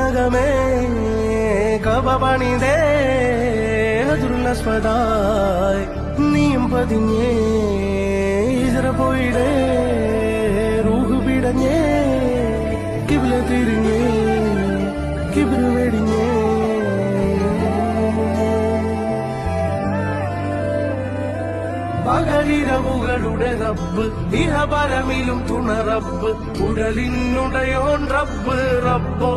നഗമേ കബ പണിതേ ഹജുറുൽ നീയും പതിഞ്ഞേ ഇസ്ര പോയിടേ റൂഹ് പിടഞ്ഞേ കിബ്ല തിരിഞ്ഞേ കിബ്ര വെടിഞ്ഞേ പകലിരവുകളുടെ റബ്ബ് ഇഹപരമിലും തുണ റബ്ബ് ഉടലിനുടയോൻ റബ്ബ് റബ്ബോ